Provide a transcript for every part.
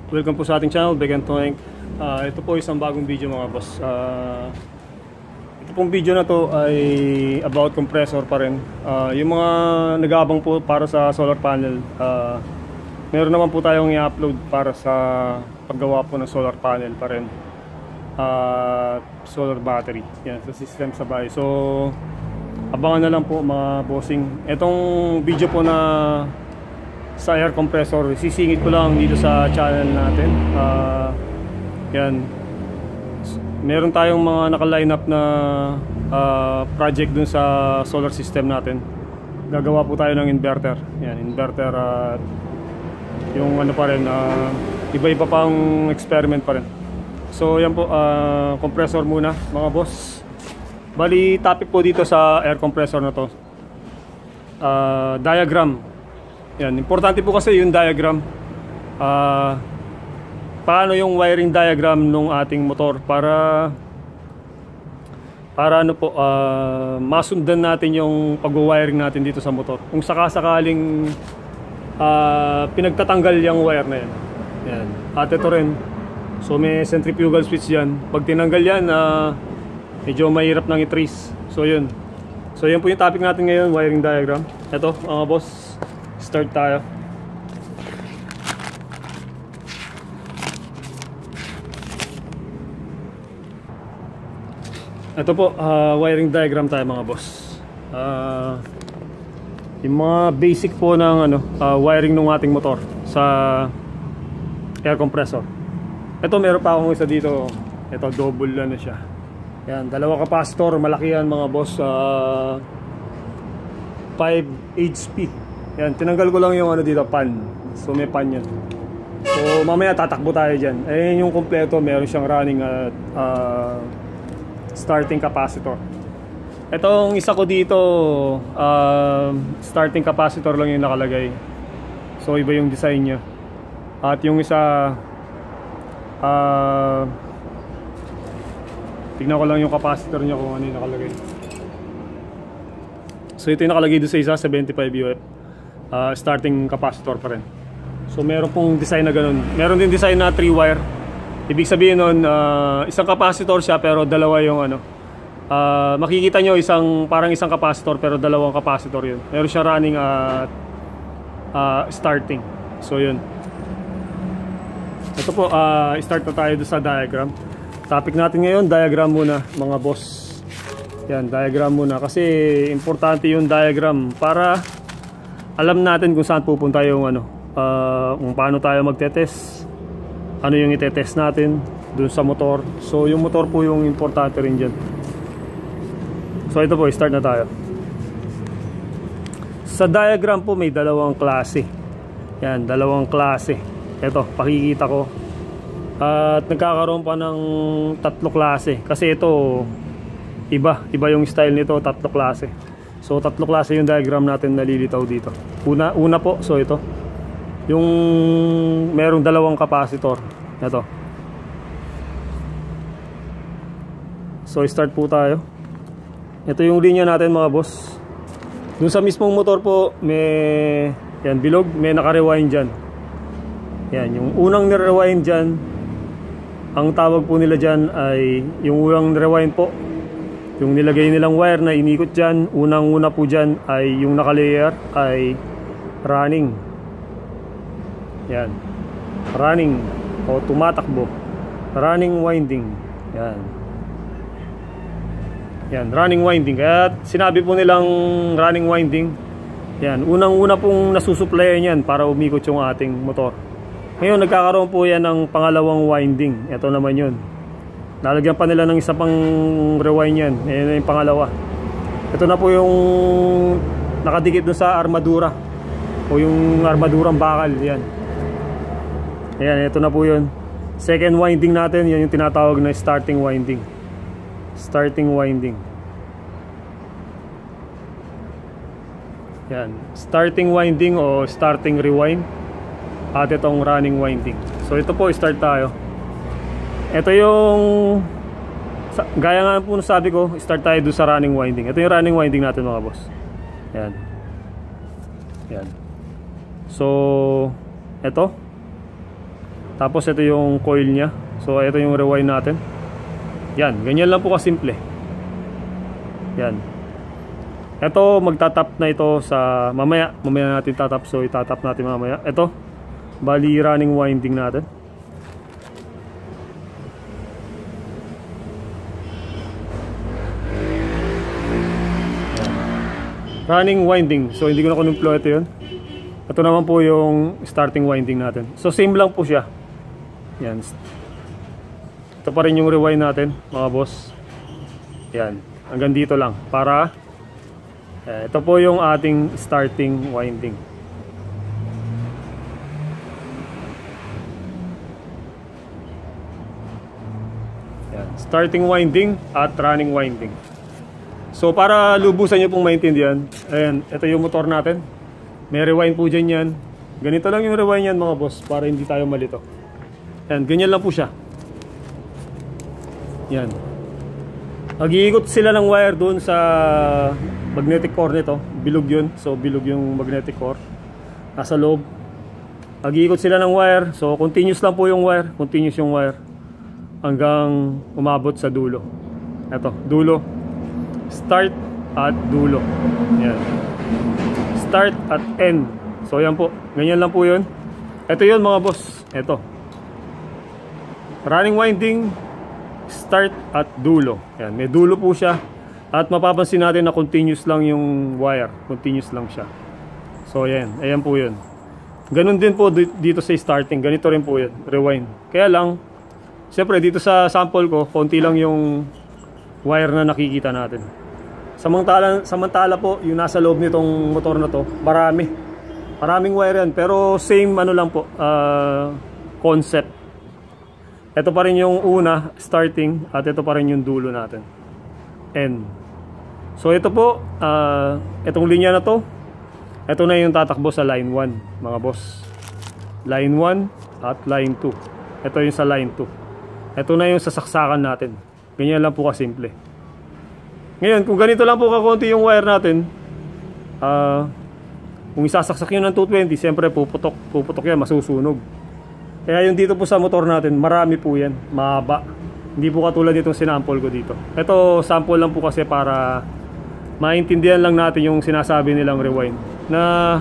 Welcome po sa ating channel, Big and Toink. Ito po isang bagong video mga boss. Ito pong video na to ay about compressor pa rin. Yung mga nag-aabang po para sa solar panel, meron naman po tayong i-upload para sa paggawa po ng solar panel pa rin. Solar battery, yan, sa system sa bahay. So, abangan na lang po mga bossing. Itong video po na sa air compressor, sisingit ko lang dito sa channel natin. Yan, meron tayong mga naka-line up na project dun sa solar system natin. Gagawa po tayo ng inverter. Yan, inverter at yung ano pa rin, iba-iba pang experiment pa rin. So yan po, compressor muna mga boss. Bali, topic po dito sa air compressor na to, diagram. Yan, importante po kasi yung diagram. Paano yung wiring diagram ng ating motor para ano po, masundan natin yung pag-wiring natin dito sa motor. Kung sakasakaling pinagtatanggal yung wire na yan. Yan. At ito rin. So may centrifugal switch yan. Pag tinanggal yan, medyo mahirap nang i-trace. So yun. So yan po yung topic natin ngayon, wiring diagram. Ito mga boss, start tayo. Ito po, wiring diagram tayo mga boss. Yung mga basic po ng wiring ng ating motor sa air compressor. Ito meron pa akong isa dito. Ito double ano siya. Yan, dalawa capacitor, malaki yan mga boss. 5 HP. Yan, tinanggal ko lang yung dito, pan. So may pan yan. So mamaya tatakbo tayo dyan. Ayun yung kompleto, meron siyang running at starting capacitor. Itong isa ko dito, starting capacitor lang yung nakalagay. So iba yung design niya. At yung isa, tignan ko lang yung capacitor niya kung ano yung nakalagay. So ito yung nakalagay doon sa isa, 75 UF. Starting capacitor pa rin. So meron pong design na ganun. Meron din design na 3 wire. Ibig sabihin nun, isang capacitor siya pero dalawa yung makikita nyo parang isang capacitor pero dalawang capacitor yun. Meron siya running at starting. So yun. Ito po, start na tayo doon sa diagram. Topic natin ngayon, diagram muna mga boss. Yan, diagram muna kasi importante yung diagram para alam natin kung saan pupunta yung kung paano tayo magte-test, ano yung ite-test natin dun sa motor. So yung motor po yung importante rin dyan. So ito po, start na tayo. Sa diagram po may dalawang klase. Yan, dalawang klase. Ito, pakikita ko. At nagkakaroon pa ng 3 klase. Kasi ito, iba yung style nito, 3 klase. So 3 klase yung diagram natin nalilitaw dito. Una po, so ito. Yung merong dalawang capacitor. Ito. So start po tayo. Ito yung linya natin mga boss. Dun sa mismong motor po, may yan, bilog, may naka-rewind dyan. Yan, yung unang ni-rewind dyan, ang tawag po nila dyan ay yung unang rewind po. Yung nilagay nilang wire na inikot dyan, unang-una po dyan ay yung naka-layer ay running. Yan, running o tumatakbo, running winding. Yan, yan, running winding. Kaya sinabi po nilang running winding. Yan, unang-una pong nasusuplayan yan para umikot yung ating motor. Ngayon nagkakaroon po yan ng pangalawang winding. Ito naman yun. Lalagyan pa nila ng isa pang rewind yan. Ayan na yung pangalawa. Ito na po yung nakadikit doon sa armadura o yung armadurang bakal. Yan. Ayan, ito na po yun. Second winding natin, yan yung tinatawag na starting winding. Starting winding. Yan, starting winding o starting rewind. At itong running winding. So ito po, start tayo. Ito yung gaya nga po sabi ko, start tayo doon sa running winding. Ito yung running winding natin mga boss. Yan. Yan. So ito Tapos ito yung coil nya. So ito yung rewind natin. Yan, ganyan lang po kasimple. Yan. Ito magtatap na ito sa mamaya natin tatap. So itatap natin mamaya. Ito bali running winding natin. Running winding. So hindi ko na kinumplo ito yun. Ito naman po yung starting winding natin. So same lang po siya. Yan. Ito pa rin yung rewind natin mga boss. Yan. Hanggang dito lang. Para ito po yung ating starting winding. Yan. Starting winding at running winding. So para lubusan nyo pong maintindihan, ayan, ito yung motor natin. May rewind po dyan yan. Ganito lang yung rewind yan mga boss, para hindi tayo malito. Ayan, ganyan lang po siya. Yan. Mag-iikot sila ng wire dun sa magnetic core nito. Bilog yun. So bilog yung magnetic core. Nasa loob. Mag-iikot sila ng wire. So continuous lang po yung wire. Continuous yung wire. Hanggang umabot sa dulo. Ito, dulo. Start at dulo. Yan. Start at end. So yan po. Ganyan lang po yun. Ito yun mga boss. Ito. Running winding, start at dulo. Yan. May dulo po siya. At mapapansin natin na continuous lang yung wire. Continuous lang siya. So yan. Ayan po yun. Ganun din po dito sa starting. Ganito rin po yun. Rewind. Kaya lang, siyempre dito sa sample ko, konti lang yung wire na nakikita natin. Samantala po, yung nasa loob nitong motor na to, maraming wire yan, pero same ano lang po, concept. Ito pa rin yung una, starting, at ito pa rin yung dulo natin, end. So ito po, itong linya na to, ito na yung tatakbo sa line 1 mga boss. Line 1 at line 2. Ito yung sa line 2. Ito na yung sasaksakan natin. Ganyan lang po kasimple. Ngayon, kung ganito lang po kakunti yung wire natin, kung isasaksak yun ng 220, siyempre puputok yan, masusunog. Kaya yung dito po sa motor natin, marami po yan, mahaba. Hindi po katulad itong sinample ko dito. Ito, sample lang po kasi para maintindihan lang natin yung sinasabi nilang rewind. Na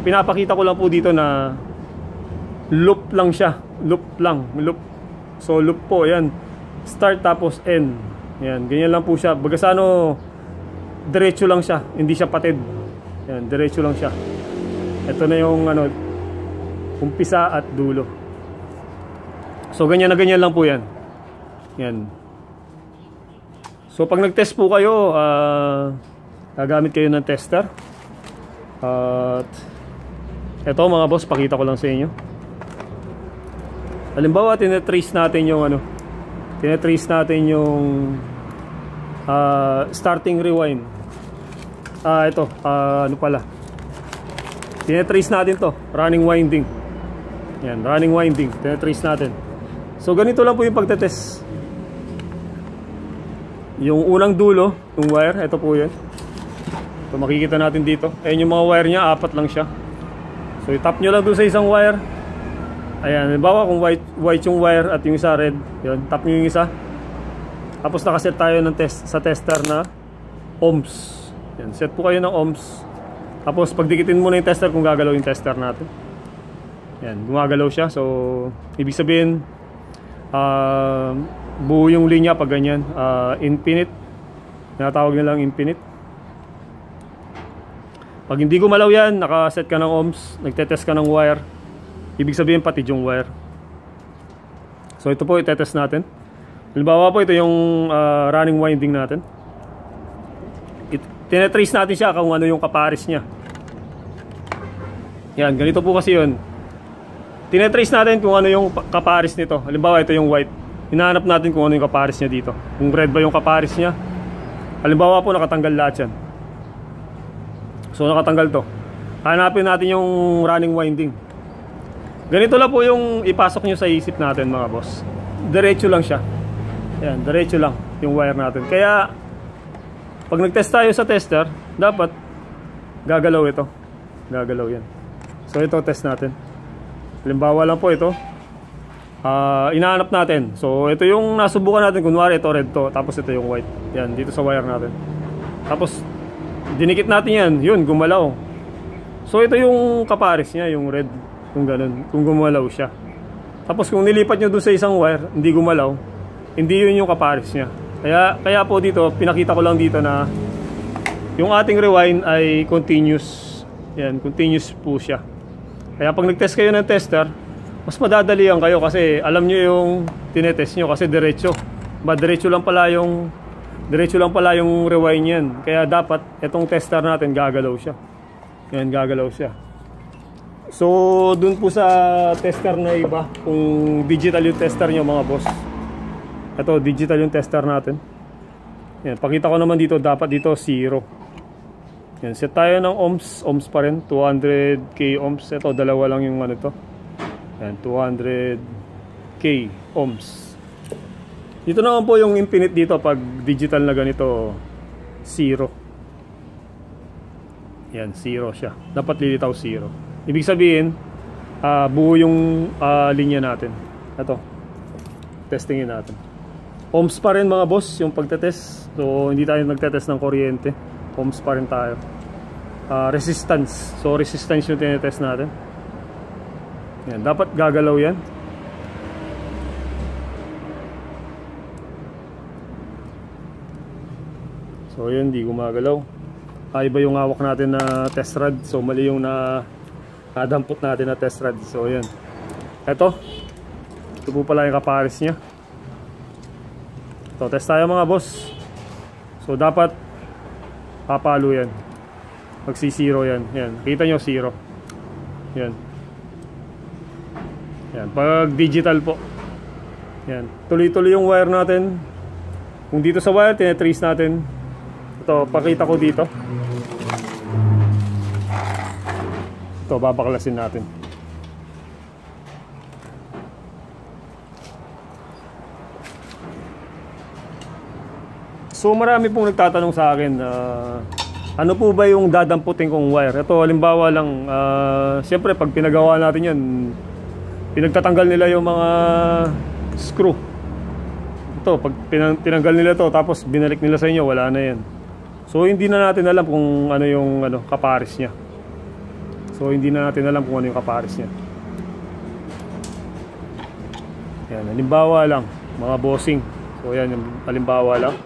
pinapakita ko lang po dito na loop lang siya. Loop lang. Loop. So loop po, yan. Start tapos end. Yan, ganyan lang po siya. Baga sa ano, diretso lang siya. Hindi siya patid. Yan, diretso lang siya. Ito na yung ano, umpisa at dulo. So ganyan na ganyan lang po yan. Yan. So pag nag-test po kayo, gagamit kayo ng tester. At ito mga boss, pakita ko lang sa inyo. Halimbawa, tinetrace natin yung ano, tinetrace natin yung starting rewind. Ito, ano pala, tinetrace natin to, running winding. Yan, running winding, tinetrace natin. So ganito lang po yung pagtetest. Yung unang dulo, yung wire, ito po yun. So makikita natin dito. Ayan yung mga wire nya, 4 lang siya. So itap nyo lang doon sa isang wire. Ayan, halimbawa kung white yung wire at yung isa red, yun, tap nyo yung isa. Tapos nakaset tayo ng sa tester na ohms. Yan, set po kayo ng ohms. Tapos pagdikitin muna yung tester kung gagalaw yung tester natin. Yan, gumagalaw siya. So ibig sabihin, buo yung linya pag ganyan. Infinite. Tinatawag nilang infinite. Pag hindi gumalaw yan, nakaset ka ng ohms, nagtetest ka ng wire, ibig sabihin pati yung wire. So ito po itetest natin. Halimbawa po ito yung running winding natin. Tinetrace natin siya kung ano yung kapares nya. Yan, ganito po kasi yun. Tinetrace natin kung ano yung kapares nito. Halimbawa ito yung white. Hinahanap natin kung ano yung kapares nya dito. Kung red ba yung kapares nya. Halimbawa po nakatanggal lahat yan. So nakatanggal to. Hanapin natin yung running winding. Ganito lang po yung ipasok nyo sa isip natin mga boss. Diretso lang siya. Yan, diretso lang yung wire natin. Kaya pag nag-test tayo sa tester, dapat gagalaw ito. Gagalaw yan. So ito test natin. Halimbawa lang po ito. inaanap natin. So ito yung nasubukan natin, kunwari ito red to, tapos ito yung white. Yan, dito sa wire natin. Tapos dinikit natin yan, yun, gumalaw. So ito yung kapares niya, yung red, kung ganun, kung gumalaw siya. Tapos kung nilipat nyo dun sa isang wire, hindi gumalaw, hindi yun yung kapares niya. Kaya po dito, pinakita ko lang dito na yung ating rewind ay continuous. Yan, continuous po siya. Kaya pag nag-test kayo ng tester, mas madadalian kayo kasi alam nyo yung tinetest nyo kasi diretso. Diretso lang pala yung rewind yan. Kaya dapat itong tester natin gagalaw siya. Yan, gagalaw siya. So dun po sa tester na iba, kung digital yung tester nyo mga boss, ito digital yung tester natin. Yan, pakita ko naman dito, dapat dito 0. Yan, set tayo ng ohms pa rin, 200k ohms. Ito dalawa lang yung ano to. Yan, 200k ohms. Dito naman po yung infinite dito pag digital na ganito, 0. Yan, 0 siya. Dapat lilitaw 0. Ibig sabihin, buo yung linya natin. Ito, testingin natin. Ohms pa rin mga boss yung pagtetest. So hindi tayo nagtetest ng kuryente, ohms pa rin tayo. Resistance, so resistance yung tinetest natin. Yan, dapat gagalaw yan. So yun, di gumagalaw. Iba yung hawak natin na test rod. So mali yung nadampot natin na test rod. So yan, ito po pala yung kapares nya. So test tayo mga boss. So dapat papalo yan, magsi-0 yan. Yan, kita nyo 0. Yan. Yan, pag digital po. Yan, tuloy-tuloy yung wire natin. Kung dito sa wire, tinetrace natin. Ito, pakita ko dito. Ito, babaklasin natin. So marami pong nagtatanong sa akin, ano po ba yung dadamputin kong wire? Ito, halimbawa lang, siyempre pag pinagawa natin yan, pinagtatanggal nila yung mga screw. Ito, pag tinanggal nila to, tapos binalik nila sa inyo, wala na yan. So hindi na natin alam kung ano yung kapares niya. So hindi na natin alam kung ano yung kapares niya. Yan, halimbawa lang, mga bossing. So yan, yung halimbawa lang.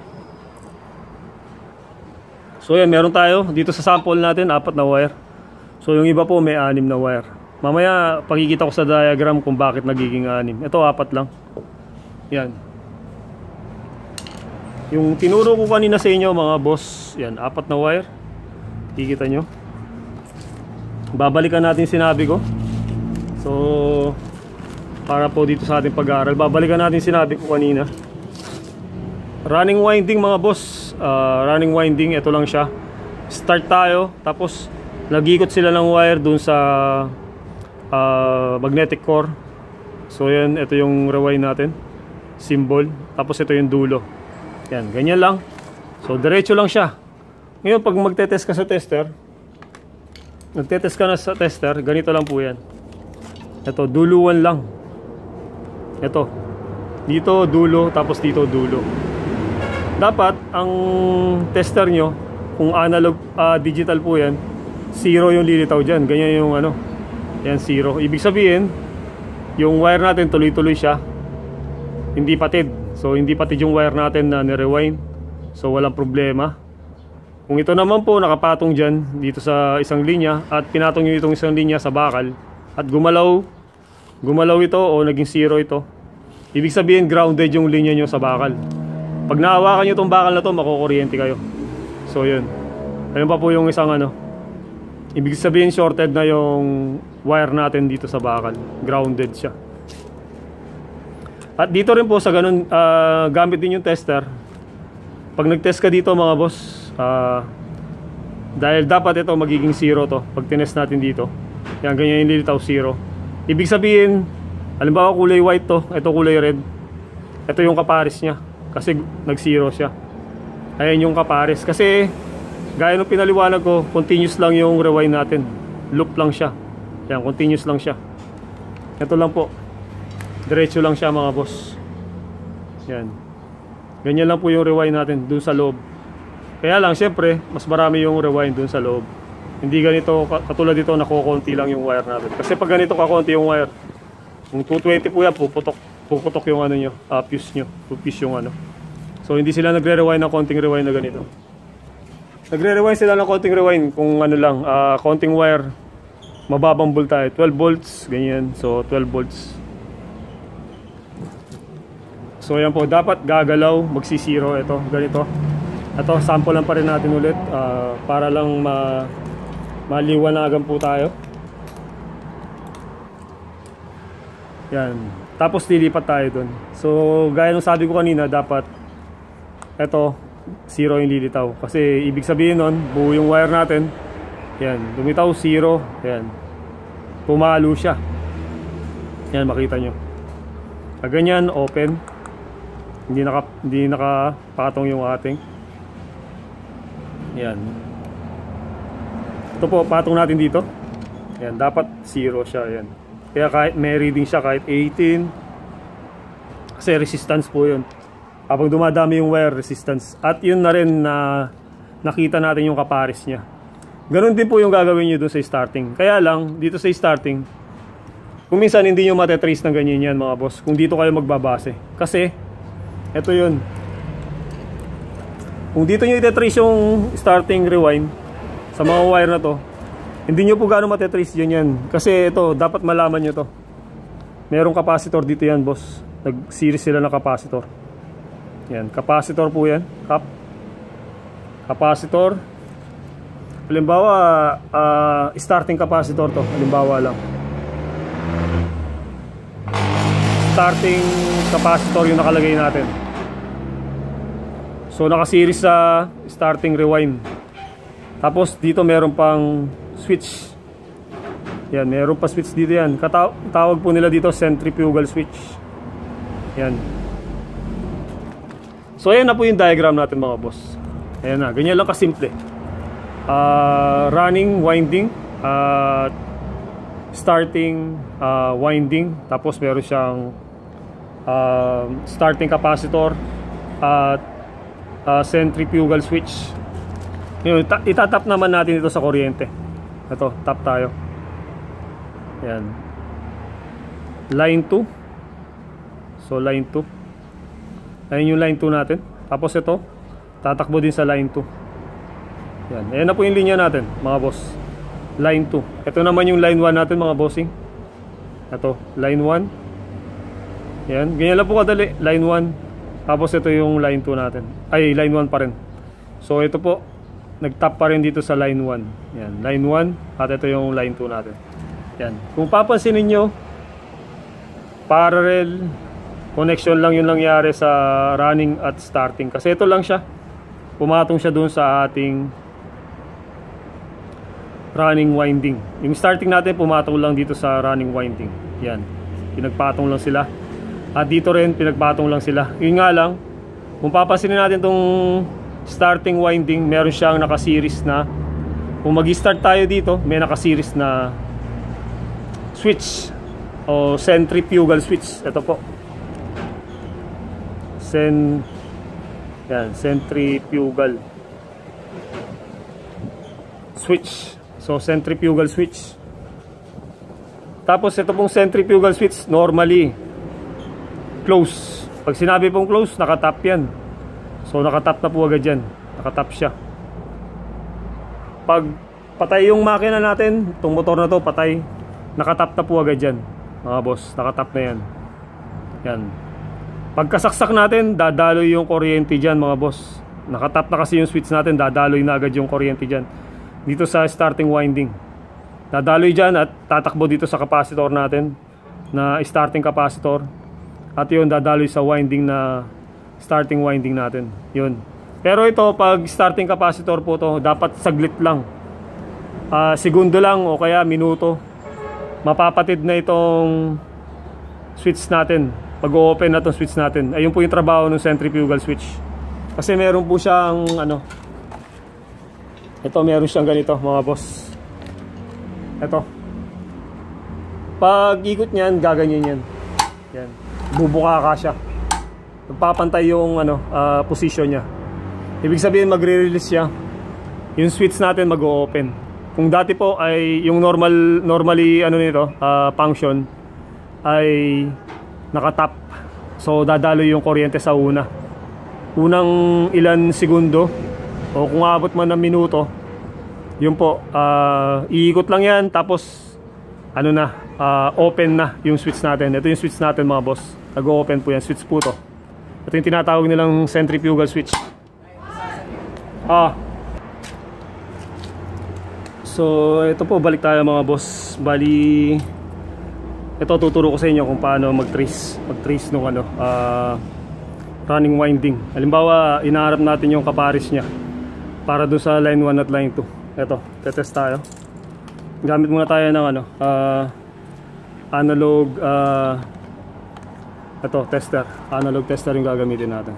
So yan, meron tayo dito sa sample natin, 4 na wire. So yung iba po may 6 na wire. Mamaya pakikita ko sa diagram kung bakit nagiging 6. Ito 4 lang. Yan. Yung tinuro ko kanina sa inyo mga boss, yan, 4 na wire. Kikita nyo. Babalikan natin sinabi ko. So para po dito sa ating pag-aaral, babalikan natin sinabi ko kanina. Running winding mga boss, running winding, ito lang siya. Start tayo, tapos nag-ikot sila ng wire dun sa magnetic core. So yan, ito yung rewind natin, symbol, tapos ito yung dulo. Yan, ganyan lang. So diretso lang siya. Ngayon pag magte-test ka sa tester, ganito lang po yan. Ito, duluan lang. Ito, dito dulo, tapos dito dulo. Dapat ang tester nyo, kung analog, digital po yan, 0 yung lilitaw dyan. Ganyan yung yan 0. Ibig sabihin, yung wire natin tuloy-tuloy siya, hindi patid. So hindi patid yung wire natin na nirewind. So walang problema. Kung ito naman po nakapatong dyan dito sa isang linya, at pinatong nyo itong isang linya sa bakal, at gumalaw ito o naging 0 ito, ibig sabihin grounded yung linya nyo sa bakal. Pag nahawakan nyo itong bakal na to, makukuryente kayo. So yun. Ayun pa po yung isang ibig sabihin shorted na yung wire natin dito sa bakal. Grounded siya. At dito rin po sa ganun, gamit din yung tester. Pag nag-test ka dito mga boss, dahil dapat ito magiging 0 to. Pag tinest natin dito, yan, ganyan yung lilitaw 0. Ibig sabihin, halimbawa kulay white to, ito kulay red. Ito yung kapares niya. Kasi nag-0 siya. Ayan yung kapares. Kasi gaya nung pinaliwanag ko, continuous lang yung rewind natin. Loop lang siya. Ayan, continuous lang siya. Ito lang po. Diretso lang siya mga boss. Yan. Ganyan lang po yung rewind natin dun sa loob. Kaya lang syempre mas marami yung rewind dun sa loob. Hindi ganito katulad dito nakokonti lang yung wire natin. Kasi pag ganito kakonti yung wire, kung 220 po yan, puputok yung ano nyo, fuse nyo, fuse yung ano. So hindi sila nagre-rewind ng konting rewind na ganito. Nagre-rewind sila ng konting rewind kung ano lang, konting wire, mababang voltage, 12 volts, ganyan. So 12 volts. So yan po, dapat gagalaw, magsisiro ito, ganito. Ito, sample lang pa rin natin ulit para lang maliwanagan po tayo. Yan. Tapos lilipat tayo dun. So gaya ng sabi ko kanina, dapat ito, zero yung lilitaw. Kasi ibig sabihin nun, buo yung wire natin. Yan, lumitaw, zero. Yan. Pumalo siya. Yan, makita nyo. Ganyan, open. Hindi nakapatong yung ating. Yan. Ito po, patong natin dito. Yan, dapat zero siya. Yan. Kaya kahit may reading siya, kahit 18. Kasi resistance po yun. Habang dumadami yung wire, resistance. At yun na rin na nakita natin yung kapares niya. Ganun din po yung gagawin nyo dun sa starting. Kaya lang, dito sa starting, kung minsan hindi nyo matetrace ng ganyan yan mga boss. Kung dito kayo magbabase. Kasi, eto yun. Kung dito nyo itetrace yung starting rewind sa mga wire na to, hindi nyo po gano'ng matetrace yun yan. Kasi ito, dapat malaman nyo to. Merong capacitor dito yan boss. Nag-series sila ng capacitor. Yan, capacitor po yan. Capacitor. Halimbawa, starting capacitor to. Halimbawa lang. Starting capacitor yung nakalagay natin. So naka-series sa starting rewind. Tapos dito meron pang switch. Yan, meron pa switch dito yan. Tawag po nila dito centrifugal switch. Yan. So ayan na po yung diagram natin mga boss. Ayan na, ganyan lang kasimple. Running, winding, starting, winding. Tapos meron siyang starting capacitor at centrifugal switch. Yun, itatap naman natin ito sa kuryente. Ito, tap tayo. Yan. Line 2. So line 2. Ayun yung line 2 natin. Tapos ito, tatakbo din sa line 2. Yan. Ayan na po yung linya natin mga boss. Line 2. Ito naman yung line 1 natin mga bossing. Ito, line 1. Yan. Ganyan lang po kadali. Line 1. Tapos ito yung line 2 natin. Ay, line 1 pa rin. So ito po, nagtap pa rin dito sa line 1. Yan, line 1. At ito yung line 2 natin. Yan. Kung papansin niyo, parallel connection lang yung nangyari sa running at starting. Kasi ito lang siya. Pumatong siya dun sa ating running winding. Yung starting natin pumatong lang dito sa running winding. Yan. Pinagpatong lang sila. At dito rin pinagpatong lang sila. Yun nga lang, kung papansinin natin tong starting winding, meron siyang naka-series na, kung mag-start tayo dito, may naka-series na switch o centrifugal switch. Ito po. Yan, centrifugal switch. So centrifugal switch. Tapos ito pong centrifugal switch, normally close. Pag sinabi pong close, nakatap yan. So nakatap na po agad yan. Nakatap siya. Pag patay yung makina natin, itong motor na to patay, nakatap na po agad yan mga boss. Nakatap na yan. Yan. Pagkasaksak natin, dadaloy yung kuryente dyan mga boss. Nakatap na kasi yung switch natin, dadaloy na agad yung kuryente dyan dito sa starting winding. Dadaloy dyan at tatakbo dito sa capacitor natin na starting capacitor. At yun, dadaloy sa winding na starting winding natin. Yun. Pero ito, pag starting capacitor po to, dapat saglit lang. Segundo lang o kaya minuto. Mapapatid na itong switch natin. Pag-open na itong switch natin. Ayun po yung trabaho ng centrifugal switch. Kasi meron po siyang ano, ito meron siyang ganito mga boss. Ito. Pag ikot niyan, gaganyan yan. Yan. bubuka ka siya. Magpapantay yung position niya. Ibig sabihin magre-release siya. Yung switch natin mag-o-open. Kung dati po ay yung normally function ay nakatap. So dadaloy yung kuryente sa unang ilan segundo o kung abot man ng minuto, yun po, iikot lang yan, tapos open na yung switch natin. Ito yung switch natin mga boss, nag-open po yan, switch po to. Ito yung tinatawag nilang centrifugal switch. So ito po, balik tayo mga boss. Bali, ito tuturo ko sa inyo kung paano mag-trace nung running winding. Halimbawa, inaharap natin yung kapares nya para doon sa line 1 at line 2. Ito, tetest tayo. Gamit muna tayo ng analog tester. Analog tester yung gagamitin natin.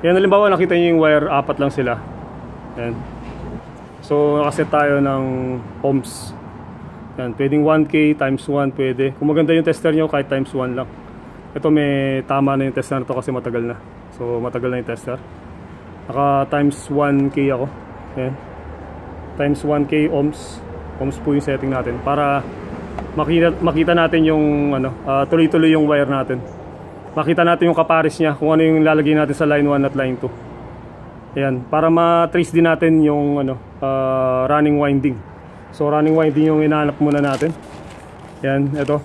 Yan, halimbawa nakita nyo yung wire, apat lang sila. Yan. So nakaset tayo ng ohms. Yan, pwedeng 1K times 1 pwede. Kung maganda yung tester nyo, kahit times 1 lang. Ito may tama na yung tester na to kasi matagal na. So matagal na yung tester. Naka times 1K ako. Yan. Times 1K ohms. Ohms po yung setting natin para makita natin yung tuloy-tuloy yung wire natin. Makita natin yung kapares niya, kung ano yung lalagay natin sa line 1 at line 2. Ayan, para ma-trace din natin yung running winding. So running winding yung inahanap muna natin. Ayan, ito.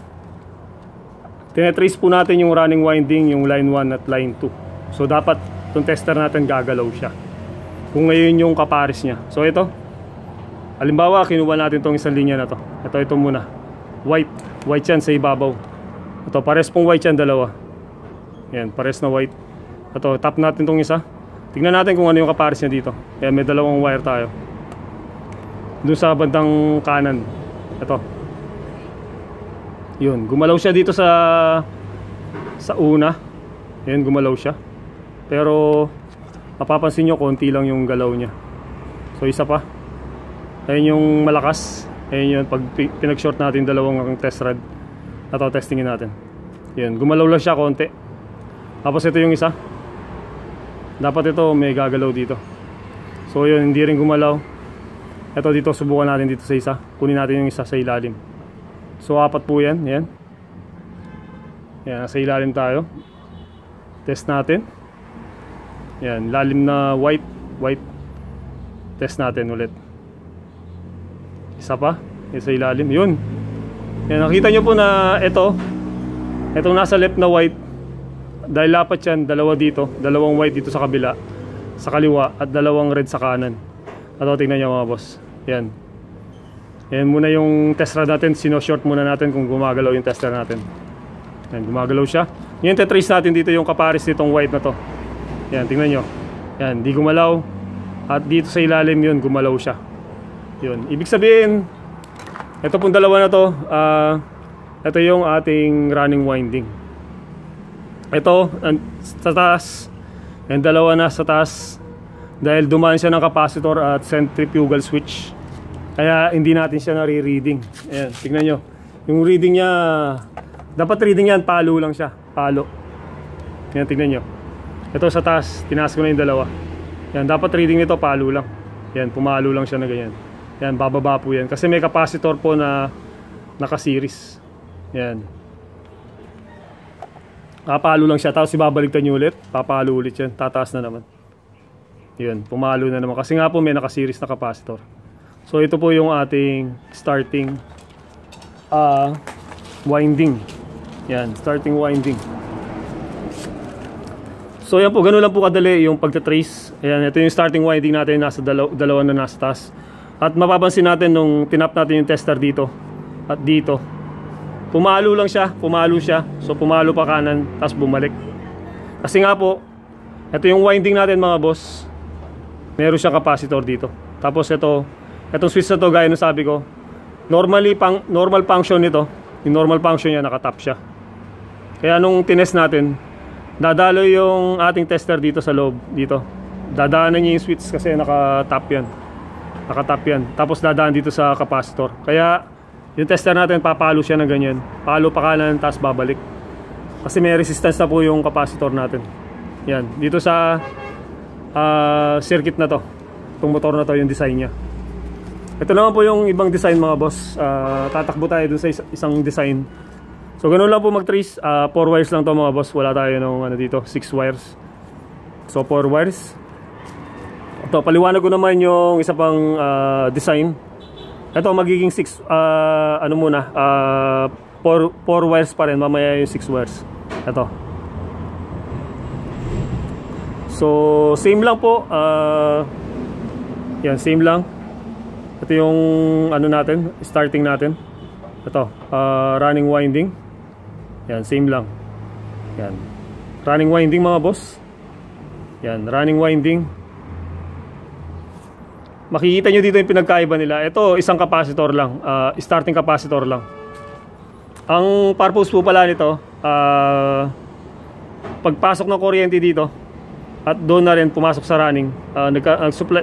Tinetrace po natin yung running winding, yung line 1 at line 2. So dapat itong tester natin gagalaw siya kung ngayon yung kapares niya. So ito, halimbawa kinuha natin itong isang linya na to. Ito muna, white yan sa ibabaw. Ito, pares pong white yan, dalawa. Yan, pares na white. Ito, tap natin itong isa. Tingnan natin kung ano yung kapares niya dito. Yan, may dalawang wire tayo doon sa bandang kanan. Ito, yun, gumalaw siya dito sa una. Yan, gumalaw siya. Pero mapapansin nyo, konti lang yung galaw niya. So isa pa. Ayun yung malakas. Ayun yun, pag pinag-short natin dalawang test rod. Ito, testingin natin. Yan, gumalaw lang siya konti. Tapos ito yung isa. Dapat ito may gagalaw dito. So yun, hindi rin gumalaw. Ito dito, subukan natin dito sa isa. Kunin natin yung isa sa ilalim. So apat po yan. Yan. Yan, sa ilalim tayo. Test natin. Yan, lalim na white. Test natin ulit. Isa pa. Yan sa ilalim. Yun. Yan, nakita nyo po na itong nasa left na white, dahil lapat yan, dalawa dito, dalawang white dito sa kabila, sa kaliwa, at dalawang red sa kanan. Ito, tingnan nyo mga boss. Yan. Yan muna yung test rod natin. Sino-short muna natin kung gumagalaw yung tester natin. Yan, gumagalaw siya. Yan, tetrace natin dito yung kapares nitong white na to. Yan, tingnan nyo. Yan, di gumalaw. At dito sa ilalim yun, gumalaw siya. Yun, ibig sabihin, ito pong dalawa na to, ito yung ating running winding. Ito, sa taas. Yung dalawa na sa taas. Dahil dumaan siya ng capacitor at centrifugal switch. Kaya hindi natin siya nare-reading. Ayan, tignan nyo. Yung reading niya, dapat reading yan, palo lang siya. Palo. Ayan, tignan nyo. Ito sa taas, tinaas ko na yung dalawa. Yan, dapat reading nito, palo lang. Yan, pumalo lang siya na ganyan. Yan, bababa po yan. Kasi may capacitor po na naka-series. Yan. Papalo lang siya, tapos ibabaliktad nyo ulit. Papalo ulit yan, tataas na naman. Yun, pumalo na naman. Kasi nga po may naka-series na capacitor. So ito po yung ating starting winding. Yan, starting winding. So yan po, ganun lang po kadali yung pagtatrace. Ayan, ito yung starting winding natin, nasa dalawa na nasa taas. At mapapansin natin nung tinap natin yung tester dito at dito, pumalo lang siya, pumalo siya. So pumalo pa kanan, tapos bumalik. Kasi nga po, ito yung winding natin mga boss, meron siyang capacitor dito. Tapos itong switch na to, gaya ng sabi ko, normal function nito, yung normal function niya, nakatap siya. Kaya nung tinest natin, dadalo yung ating tester dito sa loob, dito. Dadaanan niya yung switch kasi nakatap yan. Nakatap yan. Tapos dadaan dito sa capacitor. Kaya yung tester natin, papalo siya ng ganyan. Palo pa kanan, tapos babalik. Kasi may resistance na po yung capacitor natin. Yan, dito sa circuit na to. Itong motor na to yung design niya. Ito naman po yung ibang design mga boss. Tatakbo tayo dun sa isang design. So ganun lang po mag-trace. 4 wires lang to mga boss. Wala tayo ng ano dito, 6 wires. So 4 wires. Ito, paliwanag ko naman yung isa pang design. Ito magiging 6 ano muna, 4 wires pa rin. Mamaya yung 6 wires. Ito. So same lang po. Yan, same lang. Ito yung ano natin, starting natin. Ito, running winding. Yan, same lang. Yan. Running winding mga boss. Yan, running winding. Makikita nyo dito yung pinagkaiba nila. Ito, isang capacitor lang. Starting capacitor lang. Ang purpose po pala nito, pagpasok ng kuryente dito, at doon na rin pumasok sa running,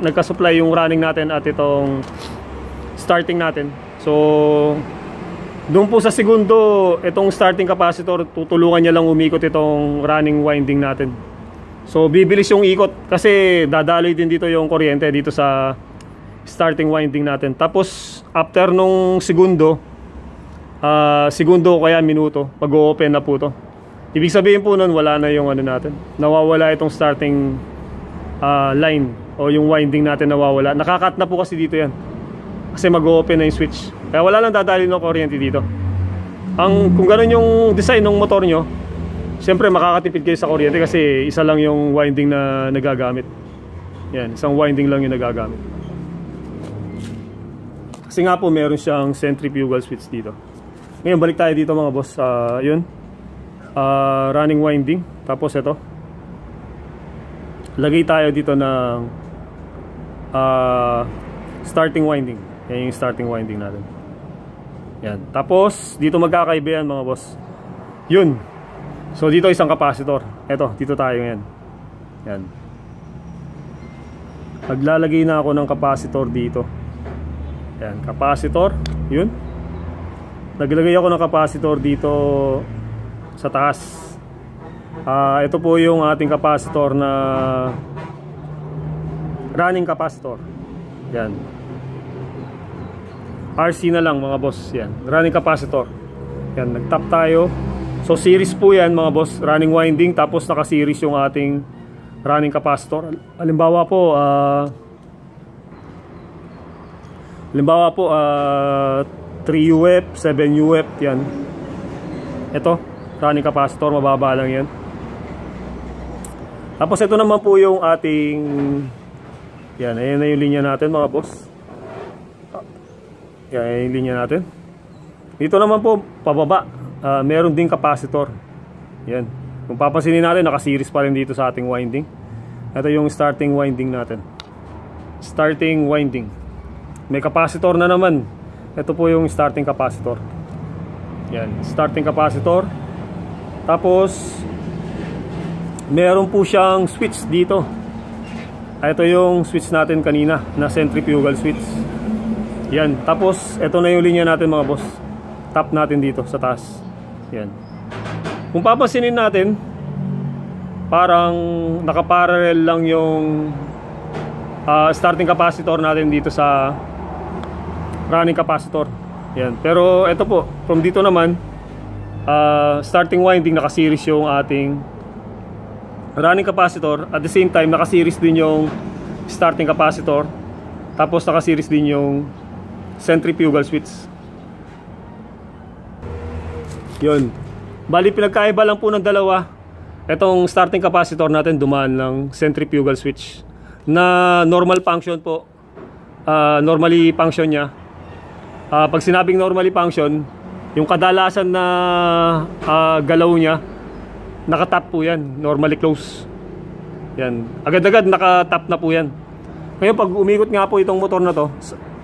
nagka-supply yung running natin at itong starting natin. So doon po sa segundo, itong starting capacitor, tutulungan niya lang umikot itong running winding natin. So bibilis yung ikot kasi dadaloy din dito yung kuryente dito sa starting winding natin. Tapos after nung segundo, segundo o kaya minuto, mag-open na po to. Ibig sabihin po nun, wala na yung ano natin, nawawala itong starting line o yung winding natin nawawala. Nakakat na po kasi dito yan kasi mag-open na yung switch, kaya wala lang dadali ng kuryente dito. Kung ganun yung design ng motor nyo, siyempre makakatipid kayo sa kuryente kasi isa lang yung winding na nagagamit. Yan, isang winding lang yung nagagamit. Kasi nga po meron siyang centrifugal switch dito. Ngayon balik tayo dito mga boss. Yun, running winding. Tapos ito, lagay tayo dito ng starting winding. Yan yung starting winding natin. Yan. Tapos dito magkakaiba yan mga boss. Yun. So dito isang capacitor. Ito, dito tayo ngayon. Yan. Maglalagay na ako ng capacitor dito. Yan, capacitor. Yun. Naglagay ako ng capacitor dito sa taas. Ito po yung ating capacitor na running capacitor. Yan. RC na lang mga boss. Yan, running capacitor. Yan, nag-tap tayo. So series po yan mga boss, running winding. Tapos naka-series yung ating running capacitor. Halimbawa po 3 UF, 7 UF. Yan. Ito, running capacitor, mababa lang yan. Tapos ito naman po yung ating, yan, ayan na yung linya natin mga boss. Yan, ayan yung linya natin. Dito naman po, pababa, meron ding capacitor. Yan, kung papansinin natin, naka-series pa rin dito sa ating winding. Ito yung starting winding natin. Starting winding. May capacitor na naman. Ito po yung starting capacitor. Yan, starting capacitor. Tapos meron po siyang switch dito. Ito yung switch natin kanina na centrifugal switch. Yan, tapos ito na yung linya natin mga boss. Tap natin dito sa taas. Yan. Kung papansinin natin, parang nakaparallel lang yung starting capacitor natin dito sa running capacitor. Yan. Pero ito po, from dito naman, starting winding, naka-series yung ating running capacitor. At the same time, naka-series din yung starting capacitor. Tapos naka-series din yung centrifugal switch. Yun. Bali, pinagkaiba lang po ng dalawa. Itong starting capacitor natin dumaan ng centrifugal switch na normal function po. Normally function niya. Pag sinabing normally function, yung kadalasan na galaw niya, nakatap po yan, normally close. Yan, agad-agad nakatap na po yan. Ngayon pag umikot nga po itong motor na to,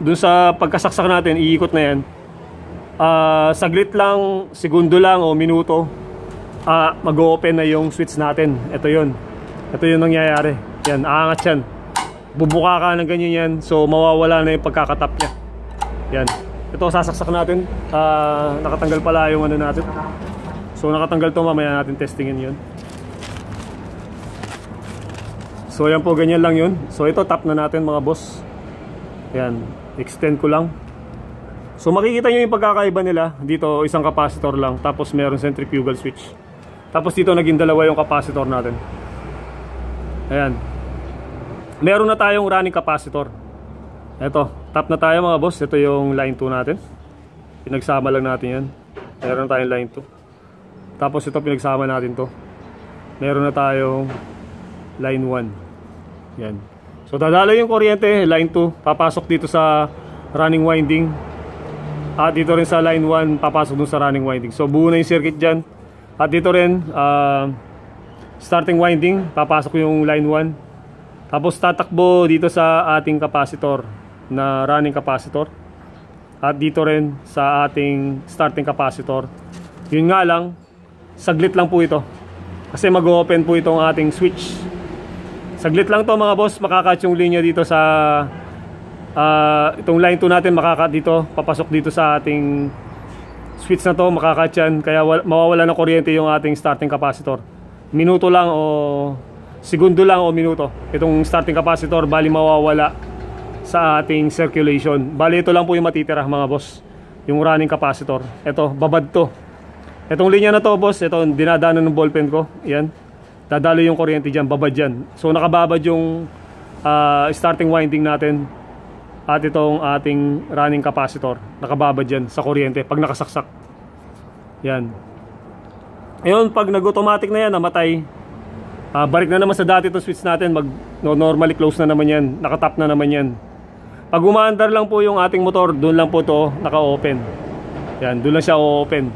dun sa pagkasaksak natin, iikot na yan, saglit lang, segundo lang o minuto, mag-open na yung switch natin. Ito yun nangyayari. Yan, aangat yan, bubuka ka ng ganyan yan, so mawawala na yung pagkakatap niya. Yan. Ito, sasaksak natin. Nakatanggal pala yung ano natin. So So nakatanggal to, mamaya natin testingin yun. So yan po, ganyan lang yun. So ito, tap na natin mga boss. Yan, extend ko lang. So makikita nyo yung pagkakaiba nila. Dito isang capacitor lang, tapos meron centrifugal switch. Tapos dito naging dalawa yung capacitor natin. Ayan. Meron na tayong running capacitor. Ito, tap na tayo mga boss. Ito yung line 2 natin. Pinagsama lang natin yan. Meron na tayong line 2. Tapos ito, pinagsama natin to. Meron na tayong line 1. Yan. So dadalo yung kuryente, line 2 papasok dito sa running winding. At dito rin sa line 1 papasok dun sa running winding. So buo na yung circuit dyan. At dito rin starting winding, papasok yung line 1. Tapos tatakbo dito sa ating capacitor na running capacitor. At dito rin sa ating starting capacitor. Yun nga lang, saglit lang po ito. Kasi mag-open po itong ating switch. Saglit lang to mga boss, makakat yung linya dito sa itong line 2 natin, makakat dito, papasok dito sa ating switch na to, makakat yan. Kaya mawawala ng kuryente yung ating starting capacitor. Minuto lang o segundo lang o minuto. Itong starting capacitor, bali mawawala sa ating circulation. Bali ito lang po yung matitira mga boss, yung running capacitor. Ito, babad to. Itong linya na to boss, ito dinadaanan ng ballpen ko. Yan, dadalo yung kuryente dyan, babad dyan. So nakababad yung starting winding natin. At itong ating running capacitor, nakababad dyan sa kuryente pag nakasaksak. Yan. Ayun, pag nag-automatic na yan, namatay. Balik na naman sa dati itong switch natin, normally close na naman yan, nakatap na naman yan. Pag umaandar lang po yung ating motor, doon lang po to naka-open. Yan, doon lang siya open.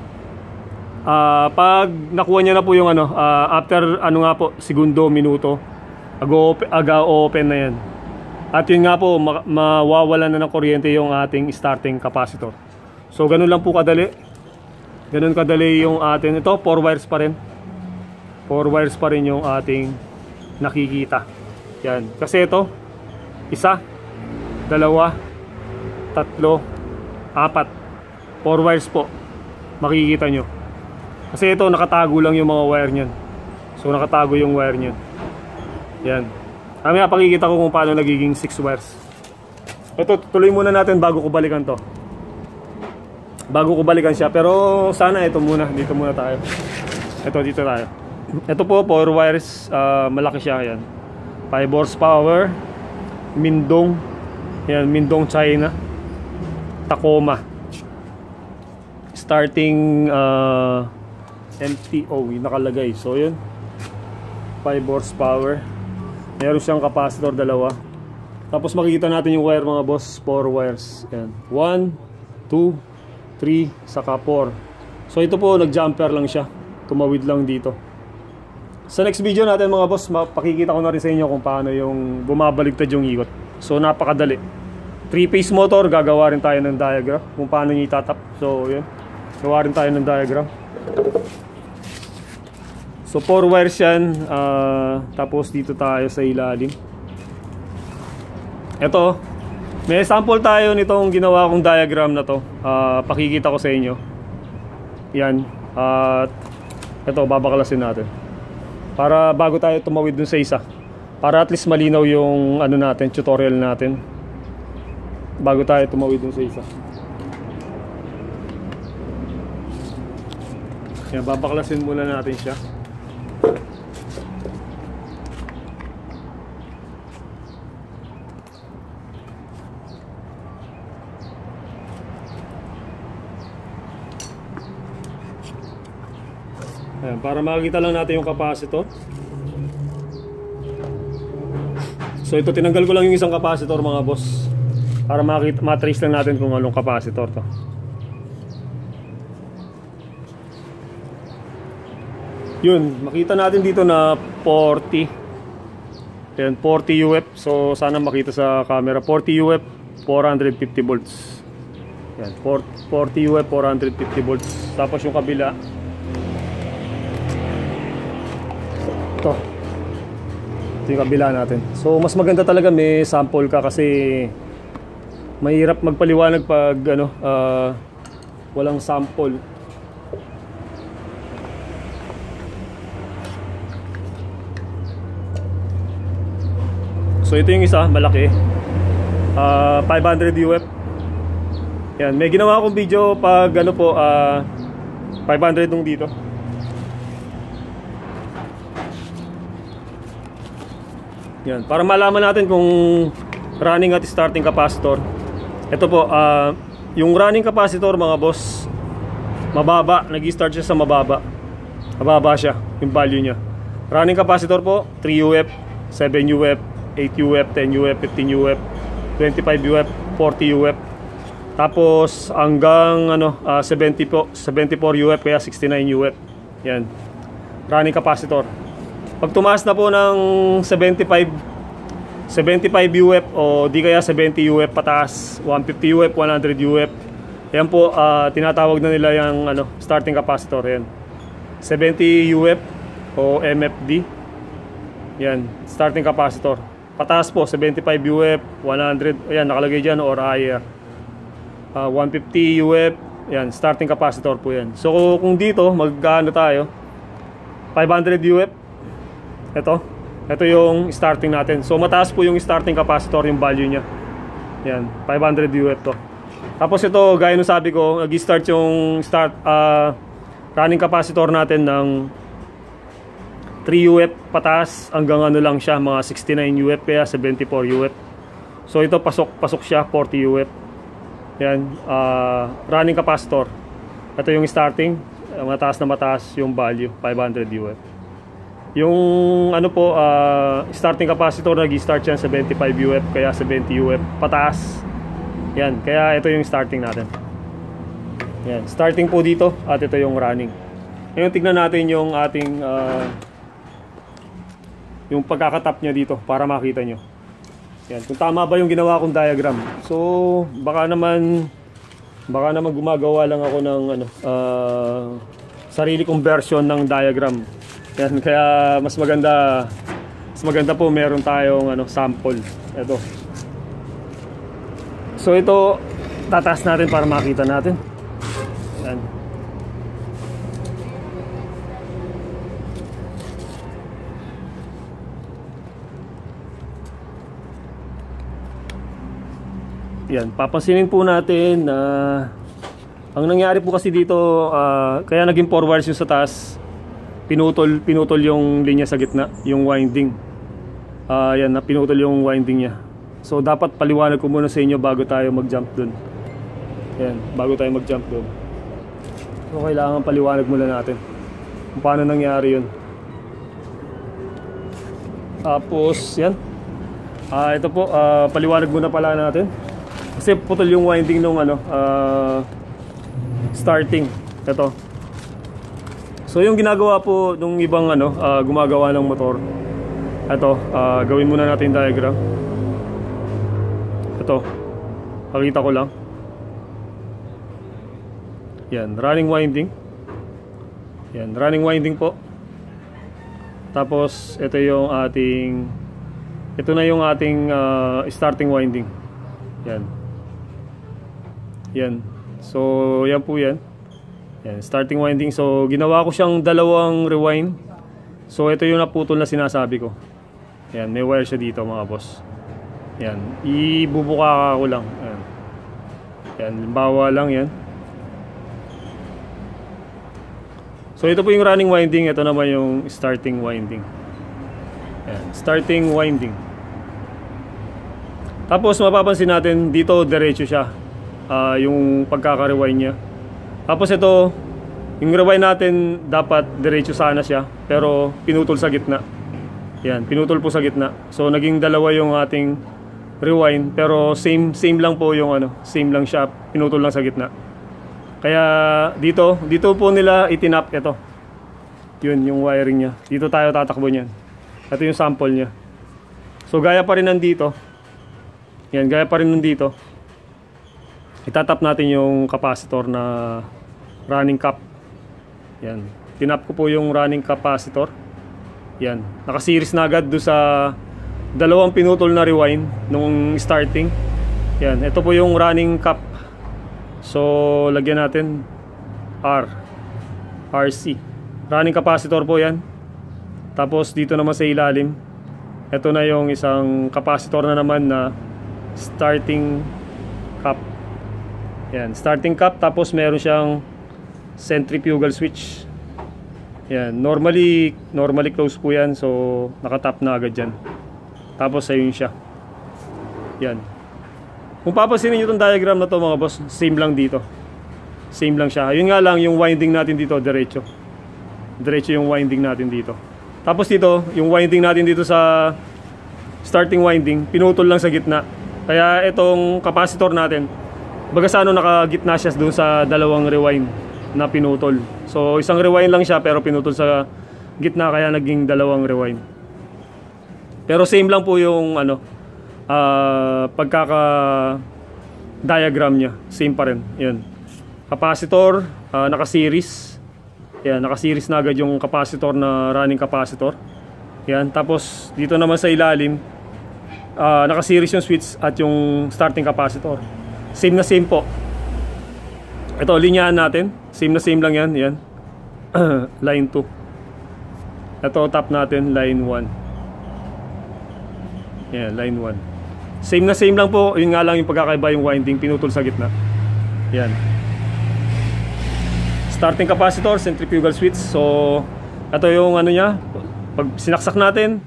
Pag nakuha niya na po yung after nga po, segundo, minuto, aga-open na yan. At yun nga po, mawawalan na ng kuryente yung ating starting capacitor. So ganun lang po kadali. Ganun kadali yung atin. Ito, 4 wires pa rin. 4 wires pa rin yung ating nakikita. Yan. Kasi ito, 1, 2, 3, 4. 4 wires po. Makikita nyo. Kasi ito, nakatago lang yung mga wire nyan. So nakatago yung wire nyan. Yan. Kami pakikita ko kung paano nagiging 6 wires. Ito, tuloy muna natin bago ko balikan to. Bago ko balikan siya. Pero sana ito muna. Dito muna tayo. Ito, dito tayo. Ito po, 4 wires. Malaki siya. Yan. 5 horsepower. Mindong. Yan, Mindong, China. Tacoma. Starting MTO yung nakalagay. So yun, 5 horsepower. Meron siyang capacitor, 2. Tapos makikita natin yung wire mga boss, 4 wires. Yan. 1, 2, 3, saka 4. So ito po, nag-jumper lang siya. Tumawid lang dito. Sa next video natin mga boss, pakikita ko na rin sa inyo kung paano yung bumabaligtad yung ikot. So napakadali. 3-phase motor, gagawa rin tayo ng diagram kung paano niya itatap. So yun, gawa rin tayo ng diagram. So 4 wires yan. Tapos dito tayo sa ilalim. Ito, may sample tayo nitong ginawa kong diagram na to. Pakikita ko sa inyo. Yan. At ito, babaklasin natin para bago tayo tumawid dun sa isa, para at least malinaw yung natin, tutorial natin bago tayo tumawid dun sa isa. Yan, babaklasin muna natin siya. Ayan, para makikita lang natin yung capacitor. So ito, tinanggal ko lang yung isang capacitor mga boss, para matrace lang natin kung anong capacitor to. Yun, makita natin dito na 40. Ayan, 40 UF. So sana makita sa camera. 40 UF, 450 volts. Ayan, 40 UF, 450 volts. Tapos yung kabila, ito yung kabila natin. So mas maganda talaga may sample ka, kasi mahirap magpaliwanag pag walang sample. So ito yung isa, malaki. 500 UF. Yan, may ginawa akong video pag ano po, 500 nung dito. Yan, para malaman natin kung running at starting capacitor. Ito po, yung running capacitor mga boss, mababa, nag-start siya sa mababa. Mababa siya, yung value niya. Running capacitor po, 3 UF, 7 UF, 8 UF, 10 UF, 15 UF, 25 UF, 40 UF. Tapos hanggang ano, 70 po, 74 UF kaya 69 UF. Yan. Running capacitor. Pag tumaas na po ng 75 UF o di kaya 70 UF pataas, 150 UF, 100 UF. Yan po, tinatawag na nila yung ano, starting capacitor. Yan. 70 UF o MFD. Yan, starting capacitor. Pataas po 75 UF, 100, ayan nakalagay diyan, or higher. 150 UF, yan, starting capacitor po yan. So kung dito magkano tayo, 500 UF. Ito yung starting natin. So mataas po yung starting capacitor, yung value niya. Yan, 500 UF to. Tapos ito, gaya nung sabi ko, nag-start yung running capacitor natin ng 3 UF pataas, hanggang ano lang siya, mga 69 UF kaya 74 UF. So ito pasok siya 40 UF. Yan, running capacitor. Ito yung starting, mataas na mataas yung value, 500 UF. Yung ano po, starting capacitor, nag-start yan 75 UF kaya 70 UF pataas. Yan, kaya ito yung starting natin. Yan, starting po dito at ito yung running. Ngayon tignan natin yung ating yung pagkakatap niya dito para makita nyo. Yan, kung tama ba yung ginawa kong diagram. So baka naman gumagawa lang ako ng ano, sarili kong version ng diagram. Yan, kaya mas maganda po meron tayong ano, sample. Ito. So ito tataas natin para makita natin. Yan. Yan, papansinin po natin na ang nangyari po kasi dito, kaya naging 4 wires yung sa taas, pinutol yung linya sa gitna, yung winding. Yan, pinutol yung winding niya. So dapat paliwanag ko muna sa inyo bago tayo mag-jump dun. Yan, bago tayo mag-jump dun. So kailangan paliwanag muna natin kung paano nangyari yun. Tapos yan, ito po, paliwanag muna pala natin. Kasi putol yung winding nung ano, starting. Ito. So yung ginagawa po nung ibang ano, gumagawa ng motor. Ito, gawin muna natin yung diagram. Ito. Pakita ko lang. Yan, running winding. Yan, running winding po. Tapos ito yung ating, ito na yung ating starting winding. Yan. Yan. So yan po yan. Yan, starting winding. So ginawa ko siyang dalawang rewind. So ito yung naputol na sinasabi ko. Yan, may wire siya dito mga boss. Yan, ibubuka ko lang. Yan. Yan, limbawa lang yan. So ito po yung running winding, ito naman yung starting winding. Yan, starting winding. Tapos mapapansin natin dito diretso siya, yung pagkaka-rewind niya. Tapos ito, yung rewind natin dapat diretso sana siya, pero pinutol sa gitna. Yan, pinutol po sa gitna. So naging dalawa yung ating rewind, pero same lang po yung ano, same lang siya, pinutol lang sa gitna. Kaya dito po nila itinap ito. Yun yung wiring niya. Dito tayo tatakbo niyan. Ito yung sample niya. So gaya pa rin nandito. Yan, gaya pa rin nandito. Itatap natin yung capacitor na running cap. Yan. Tinap ko po yung running capacitor. Yan. Naka-series na agad do sa dalawang pinutol na rewind nung starting. Yan. Ito po yung running cap. So lagyan natin RC running capacitor po yan. Tapos dito naman sa ilalim Ito na yung isang capacitor na naman na starting cap. Yan, starting cap, tapos meron siyang centrifugal switch. Yan, normally close po yan, so nakatap na agad dyan. Tapos ayun siya. Yan. Kung papansinin nyo itong diagram na to mga boss, same lang dito. Same lang siya. Yun nga lang, yung winding natin dito, diretso. Diretso yung winding natin dito. Tapos dito, yung winding natin dito sa starting winding, pinutol lang sa gitna. Kaya itong capacitor natin, baga sa ano, nakagitna siya doon sa dalawang rewind na pinutol. So isang rewind lang siya pero pinutol sa gitna, kaya naging dalawang rewind. Pero same lang po yung ano, pagkaka diagram niya, same pa rin. Yan. Capacitor, naka-series. Yan, naka-series na agad yung capacitor na running capacitor. Yan, tapos dito naman sa ilalim, naka-series yung switch at yung starting capacitor. Same na same po. Ito, linyahan natin. Same na same lang yan. Yan. Line 2. Ito, top natin, line 1. Yan, line 1. Same na same lang po. Yun nga lang yung pagkakaiba, yung winding pinutol sa gitna. Yan. Starting capacitor, centrifugal switch. So, ito yung ano niya. Pag sinaksak natin,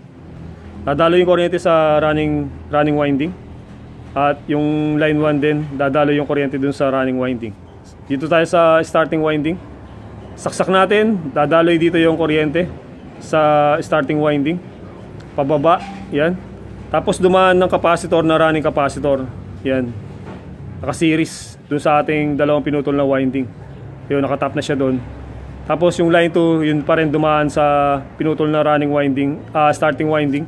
dadalo yung kuryente sa running winding. At yung line 1 din, dadalo yung kuryente dun sa running winding. Dito tayo sa starting winding. Saksak natin, dadaloy dito yung kuryente sa starting winding. Pababa, yan. Tapos dumaan ng capacitor na running capacitor. Yan. Naka-series dun sa ating dalawang pinutol na winding. Yun, nakatap na siya doon. Tapos yung line 2, yun pa rin dumaan sa pinutol na running winding, starting winding.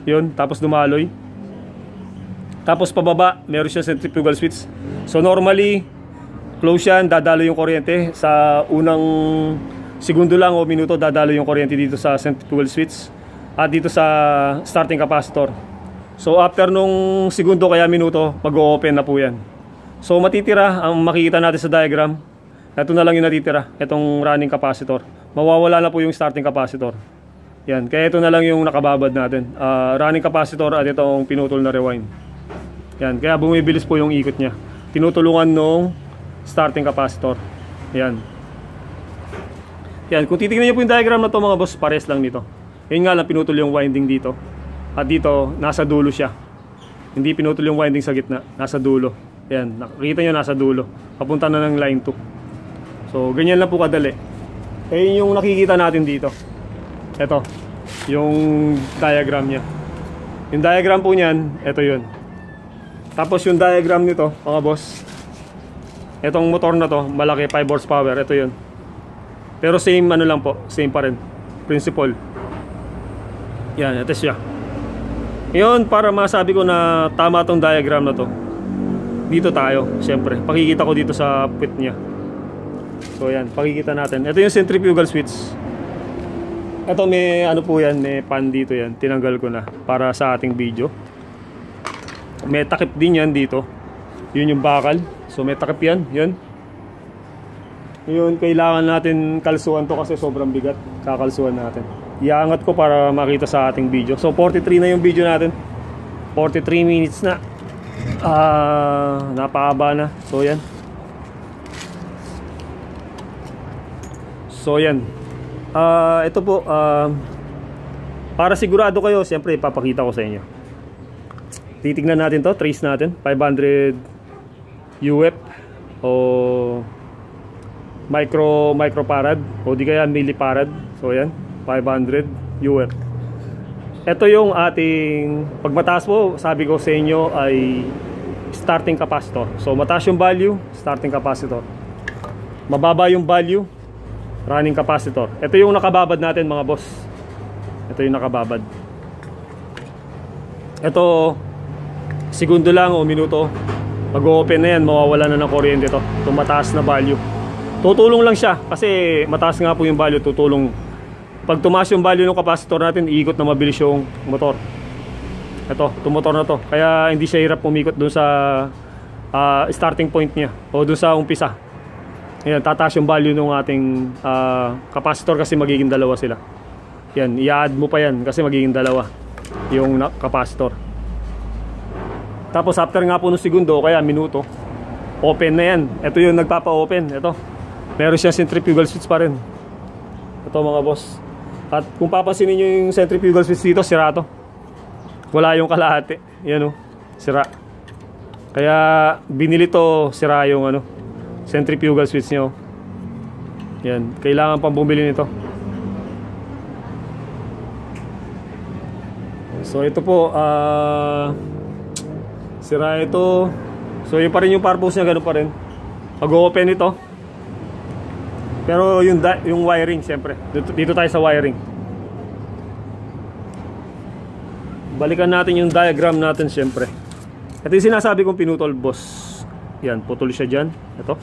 Yun, tapos dumaloy. Tapos pababa, meron siya centrifugal switch. So normally, close yan, dadalo yung kuryente. Sa unang segundo lang o minuto, dadalo yung kuryente dito sa centrifugal switch. At dito sa starting capacitor. So after nung segundo kaya minuto, mag-o-open na po yan. So matitira, ang makikita natin sa diagram, ito na lang yung natitira, itong running capacitor. Mawawala na po yung starting capacitor. Yan, kaya ito na lang yung nakababad natin. Running capacitor at itong pinutol na rewind. Yan, kaya bumibilis po yung ikot niya. Tinutulungan nung starting capacitor. Yan. Yan, kung titignan niyo po yung diagram na to mga boss, pares lang nito. Yun nga lang, pinutol yung winding dito. At dito, nasa dulo siya. Hindi pinutol yung winding sa gitna, nasa dulo. Yan, nakikita nyo nasa dulo. Papunta na ng line 2. So, ganyan lang po kadali. Eh, yung nakikita natin dito. Ito, yung diagram niya. Yung diagram po niyan, ito yun. Tapos yung diagram nito, mga boss, itong motor na to, malaki, 5 horsepower, ito yun. Pero same ano lang po, same pa rin. Principle. Yan, ito siya. Yun, para masabi ko na tama tong diagram na to, dito tayo, syempre. Pakikita ko dito sa puwet niya. So yan, pakikita natin. Ito yung centrifugal switch. Ito may ano po yan, may pan dito yan. Tinanggal ko na para sa ating video. May takip din yan dito. Yun yung bakal. So may takip yan, yun. Yun, kailangan natin kalsuhan to kasi sobrang bigat. Kakalsuhan natin. Iangat ko para makita sa ating video. So 43 na yung video natin. 43 minutes na. Napakaba na. So yan. So yan. Ito po, para sigurado kayo, siyempre ipapakita ko sa inyo. Titignan natin to, trace natin, 500 UF o microfarad o di kaya millifarad. So yan, 500 UF. Ito yung ating, pag mataas po, sabi ko sa inyo ay starting capacitor. So mataas yung value, starting capacitor. Mababa yung value, running capacitor. Ito yung nakababad natin mga boss. Ito yung nakababad. Ito, segundo lang o minuto, mag-open na yan, mawawala na ng kuryente ito. Itong mataas na value. Tutulong lang siya kasi mataas nga po yung value, tutulong. Pag tumaas yung value ng capacitor natin, iikot na mabilis yung motor. Ito, itong motor na to. Kaya hindi siya hirap pumikot dun sa starting point niya o dun sa umpisa. Ayan, tataas yung value ng ating capacitor kasi magiging dalawa sila. Yan, i-add mo pa yan kasi magiging dalawa. yung capacitor. Tapos after nga po ng segundo o kaya minuto, open na yan. Ito yung nagpapa-open. Ito, meron siya centrifugal switch pa rin. Ito mga boss. At kung papansinin nyo yung centrifugal switch dito, sira to. Wala yung kalahati. Yan o, sira. Kaya binili to, sira yung ano, centrifugal switch nyo. Yan, kailangan pang bumili nito. So ito po, sira ito. So yun pa rin yung purpose niya, ganun pa rin. Pag-open ito. Pero yung wiring, siyempre. Dito tayo sa wiring. Balikan natin yung diagram natin, siyempre. Ito yung sinasabi kong pinutol, boss. Yan, putol siya dyan. Ito.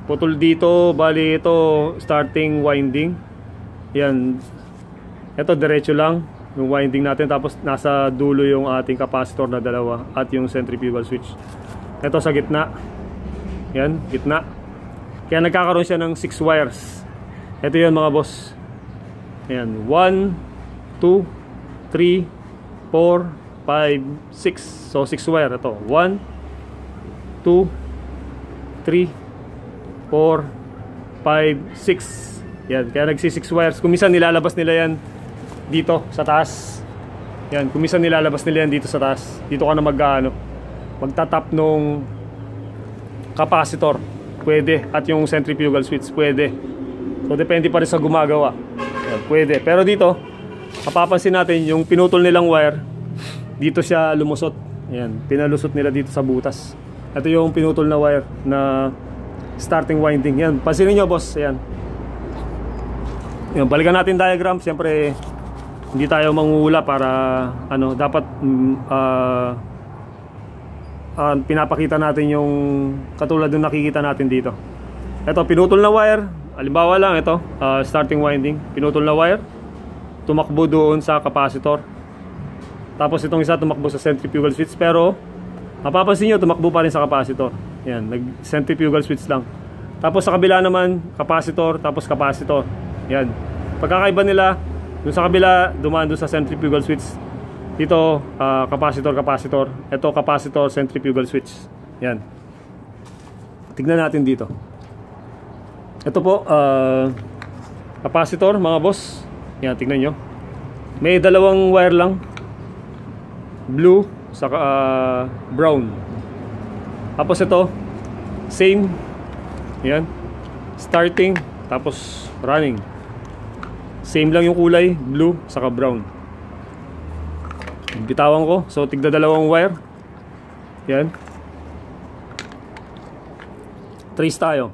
Putol dito, bali ito, starting winding. Yan. Ito, diretso lang yung winding natin. Tapos nasa dulo yung ating capacitor na dalawa at yung centrifugal switch. Ito sa gitna. Yan, gitna. Kaya nagkakaroon siya ng 6 wires. Ito yun mga boss. Ayan, 1, 2, 3, 4, 5, 6. So 6 wire. Ito, 1, 2, 3, 4, 5, 6. Yan, kaya nagsi 6 wires. Kung minsan nilalabas nila yan dito sa taas. Yan, kung minsan nilalabas nila yan dito sa taas. Dito ka na magtatap nung capacitor. Pwede. At yung centrifugal switch, pwede. So depende pa rin sa gumagawa. Yan, pwede. Pero dito, mapapansin natin yung pinutol nilang wire, dito siya lumusot. Yan, pinalusot nila dito sa butas. Ito yung pinutol na wire na starting winding. Yan, pansinin nyo boss. Yan. Yan, balikan natin diagram. Siyempre, hindi tayo manghuhula para ano, dapat pinapakita natin yung katulad ng nakikita natin dito. Ito, pinutol na wire. Halimbawa lang ito, starting winding. Pinutol na wire. Tumakbo doon sa capacitor. Tapos itong isa tumakbo sa centrifugal switch. Pero mapapansin nyo, tumakbo pa rin sa capacitor. Yan, nag-centrifugal switch lang. Tapos sa kabila naman, capacitor, tapos capacitor. Yan. Pagkakaiba nila, dun sa kabila, dumaan dun sa centrifugal switch. Dito, capacitor, capacitor. Ito, capacitor, centrifugal switch. Yan. Tignan natin dito. Ito po, capacitor, mga boss. Yan, tignan nyo. May dalawang wire lang. Blue, saka brown. Tapos ito, same. Yan. Starting, tapos running. Same lang yung kulay, blue, saka brown. Bitawan ko. So tigda dalawang wire. Yan. Trace tayo.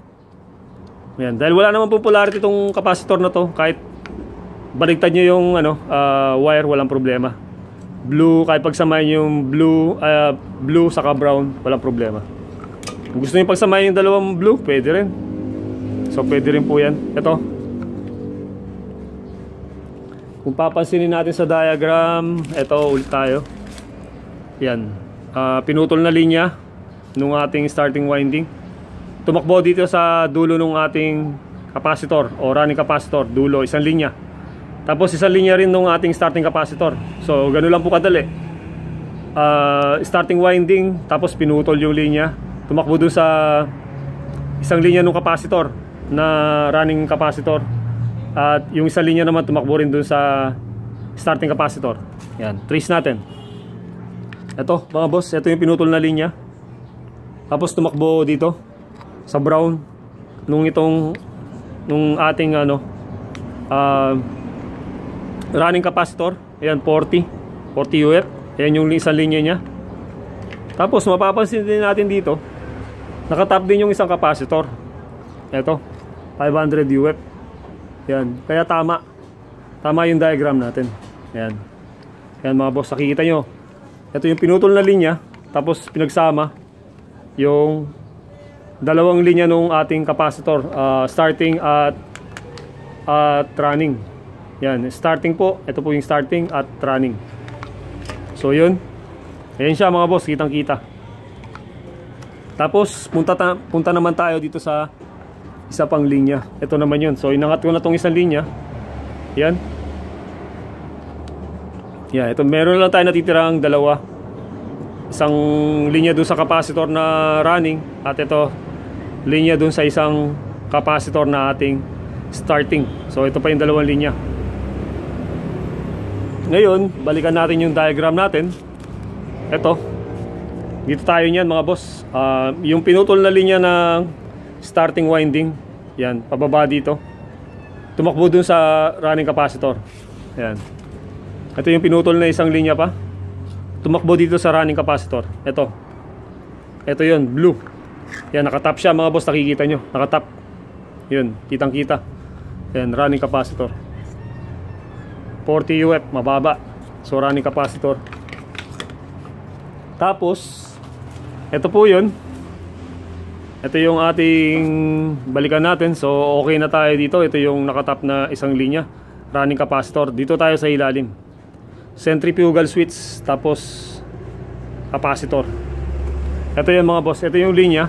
Yan. Dahil wala naman po polarity itong capacitor na to, kahit baligtad nyo yung wire, walang problema. Blue, kahit pagsamahin yung blue saka brown, walang problema. Kung gusto nyo pagsamahin yung dalawang blue, pwede rin. So pwede rin po yan. Ito, kung papansinin natin sa diagram, ito ulit tayo. Yan, pinutol na linya nung ating starting winding. Tumakbo dito sa dulo ng ating capacitor o running capacitor, dulo, isang linya. Tapos isang linya rin nung ating starting capacitor. So gano'n lang po kadali. Starting winding, tapos pinutol yung linya. Tumakbo dun sa isang linya nung capacitor na running capacitor. At yung isang linya naman tumakbo rin dun sa starting capacitor. Yan, trace natin. Ito mga boss, ito yung pinutol na linya. Tapos tumakbo dito sa brown nung ating running capacitor. Ayan, 40 UF. Ayan yung isang linya nya. Tapos mapapansin din natin dito, nakatap din yung isang capacitor. Ito, 500 UF. Yan, kaya tama yung diagram natin. Yan. Yan mga boss, nakikita nyo. Ito yung pinutol na linya, tapos pinagsama yung dalawang linya nung ating capacitor, starting at running. Yan, starting po. Ito po yung starting at running. So yun. Ayan siya mga boss, kitang kita. Tapos punta naman tayo dito sa isa pang linya. Ito naman yun. So inangat ko na tong isang linya. Yan. Yan, ito meron lang tayo natitirang dalawa. Isang linya dun sa capacitor na running, at ito linya dun sa isang capacitor na ating starting. So ito pa yung dalawang linya. Ngayon, balikan natin yung diagram natin. Ito, dito tayo niyan mga boss. Yung pinutol na linya ng starting winding, yan, pababa dito, tumakbo dun sa running capacitor. Yan. Ito yung pinutol na isang linya pa, tumakbo dito sa running capacitor. Ito yun, blue. Yan, nakatap siya mga boss, nakikita nyo, nakatap. Yun, kitang kita. Yan, running capacitor 40 UF, mababa. So running capacitor. Tapos ito po yun. Ito yung ating balikan natin. So okay na tayo dito. Ito yung nakatap na isang linya, running capacitor. Dito tayo sa ilalim, centrifugal switch, tapos capacitor. Ito yung mga boss, ito yung linya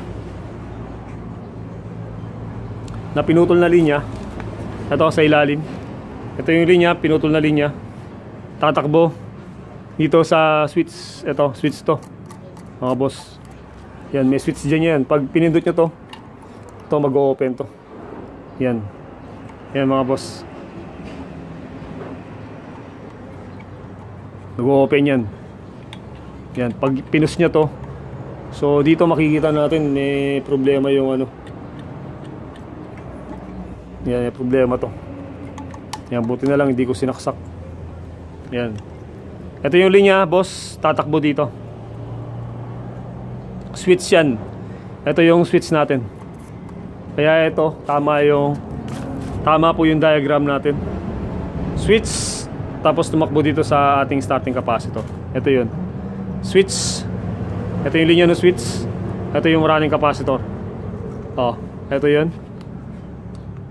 na pinutol na linya. Ito sa ilalim, ito yung linya, pinutol na linya, tatakbo dito sa switch. Ito, switch to mga boss. Yan, may switch dyan yan. Pag pinindot nyo to, ito mag-o-open to. Yan. Yan mga boss, mag-o-open yan. Yan, pag pinus nyo to, so dito makikita natin may problema yung ano. Yan, may problema to. Yan, buti na lang hindi ko sinaksak. Yan. Ito yung linya, boss, tatakbo dito. Switch yan. Ito yung switch natin. Kaya ito, tama po yung diagram natin. Switch, tapos tumakbo dito sa ating starting capacitor. Ito yun. Switch. Ito yung linya ng switch. Ito yung running capacitor. Oh, ito yun.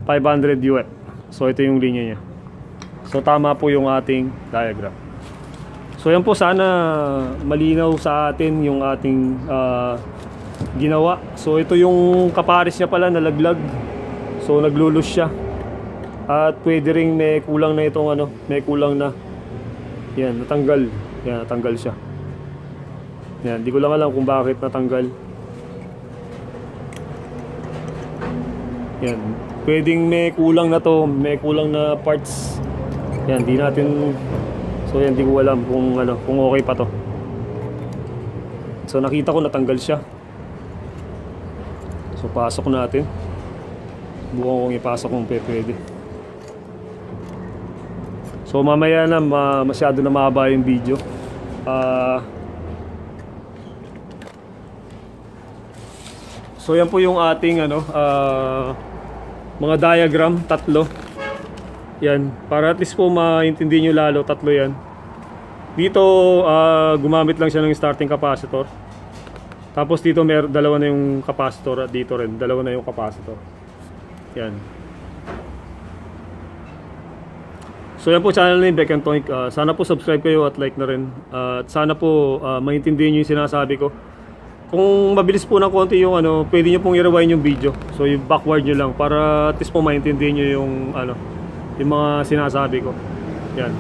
500 UF. So ito yung linya niya. So tama po yung ating diagram. So yan po, sana malinaw sa atin yung ating ginawa. So ito yung kapares niya pala, nalaglag. So naglulus siya. At pwede ring may kulang na itong ano, may kulang na. Yan, natanggal. Yan, natanggal siya. Yan, di ko lang alam kung bakit natanggal. Yan, pwedeng may kulang na to, may kulang na parts. Yan, di natin. So yan, di ko alam kung ano, kung okay pa to. So nakita ko natanggal siya. So pasok natin. Bukan kong ipasok kung pwede. So mamaya na, masyado na mahaba yung video. So yan po yung ating ano, mga diagram, tatlo. Yan, para at least po maintindihan nyo lalo, tatlo yan. Dito gumamit lang siya ng starting capacitor. Tapos dito dalawa na yung capacitor, at dito rin dalawa na yung capacitor. Yan. So yan po channel ni Beck and Toink. Sana po subscribe kayo at like na rin. At sana po maintindihan nyo yung sinasabi ko. Kung mabilis po ng konti yung ano, pwede nyo pong i-rewind yung video. So yung backward nyo lang para at least po maintindihan nyo yung ano, yung mga sinasabi ko. Yan.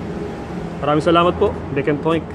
Maraming salamat po, Beck and Toink.